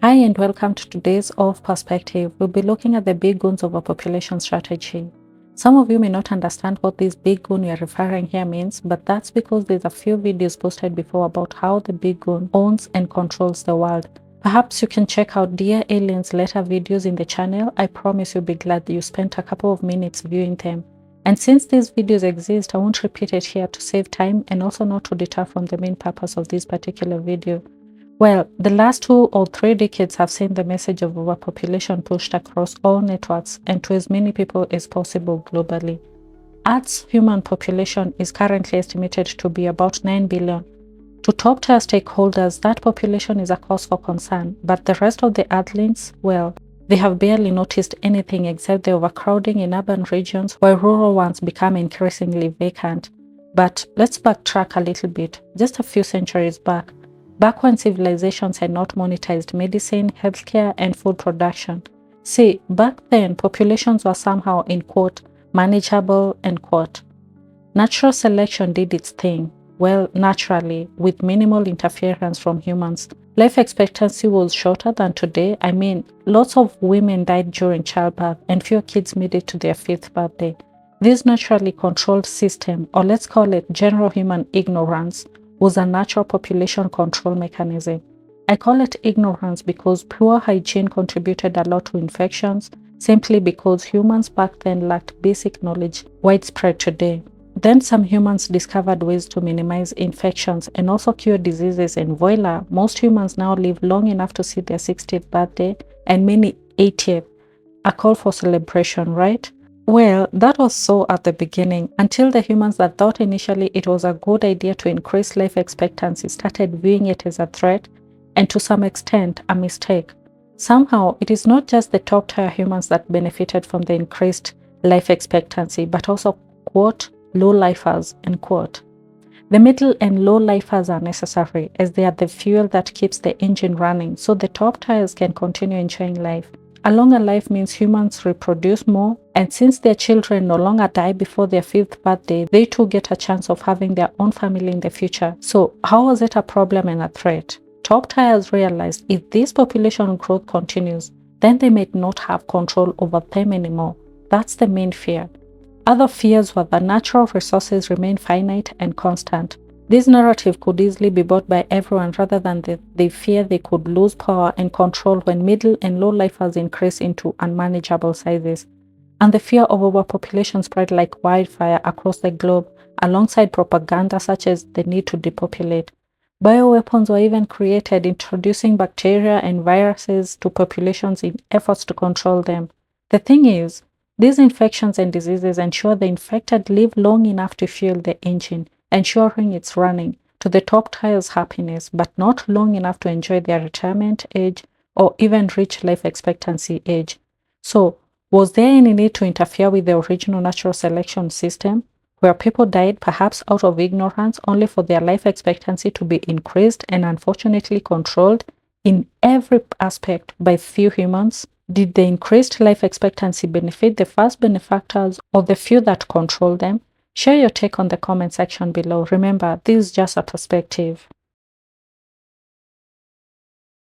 Hi and welcome to today's Of Perspective. We'll be looking at the big goons overpopulation strategy. Some of you may not understand what this big goon we are referring here means, but that's because there's a few videos posted before about how the big goon owns and controls the world. Perhaps you can check out Dear Aliens later videos in the channel. I promise you'll be glad that you spent a couple of minutes viewing them. And since these videos exist, I won't repeat it here to save time and also not to deter from the main purpose of this particular video. Well, the last 2 or 3 decades have seen the message of overpopulation pushed across all networks and to as many people as possible globally. Earth's human population is currently estimated to be about 9 billion. To top-tier stakeholders, that population is a cause for concern, but the rest of the earthlings, well, they have barely noticed anything except the overcrowding in urban regions while rural ones become increasingly vacant. But let's backtrack a little bit, just a few centuries back when civilizations had not monetized medicine, healthcare, and food production. See, back then, populations were somehow, in quote, manageable, end quote. Natural selection did its thing. Well, naturally, with minimal interference from humans. Life expectancy was shorter than today. I mean, lots of women died during childbirth and fewer kids made it to their 5th birthday. This naturally controlled system, or let's call it general human ignorance, was a natural population control mechanism. I call it ignorance because poor hygiene contributed a lot to infections, simply because humans back then lacked basic knowledge widespread today. Then some humans discovered ways to minimize infections and also cure diseases, and voila, most humans now live long enough to see their 60th birthday and many 80th. A call for celebration, right? Well, that was so at the beginning, until the humans that thought initially it was a good idea to increase life expectancy started viewing it as a threat and to some extent a mistake. Somehow, it is not just the top-tier humans that benefited from the increased life expectancy, but also, quote, low-lifers, end quote. The middle and low-lifers are necessary as they are the fuel that keeps the engine running so the top-tiers can continue enjoying life. A longer life means humans reproduce more, and since their children no longer die before their 5th birthday, they too get a chance of having their own family in the future. So how was it a problem and a threat? Top tiers realized if this population growth continues, then they may not have control over them anymore. That's the main fear. Other fears were that natural resources remain finite and constant. This narrative could easily be bought by everyone rather than they fear they could lose power and control when middle and low lifers increase into unmanageable sizes. And the fear of overpopulation spread like wildfire across the globe alongside propaganda such as the need to depopulate. Bioweapons were even created, introducing bacteria and viruses to populations in efforts to control them. The thing is, these infections and diseases ensure the infected live long enough to fuel the engine, ensuring it's running to the top tier's happiness, but not long enough to enjoy their retirement age or even reach life expectancy age. So, was there any need to interfere with the original natural selection system, where people died perhaps out of ignorance only for their life expectancy to be increased and unfortunately controlled in every aspect by few humans? Did the increased life expectancy benefit the first benefactors or the few that control them? Share your take on the comment section below. Remember, this is just a perspective.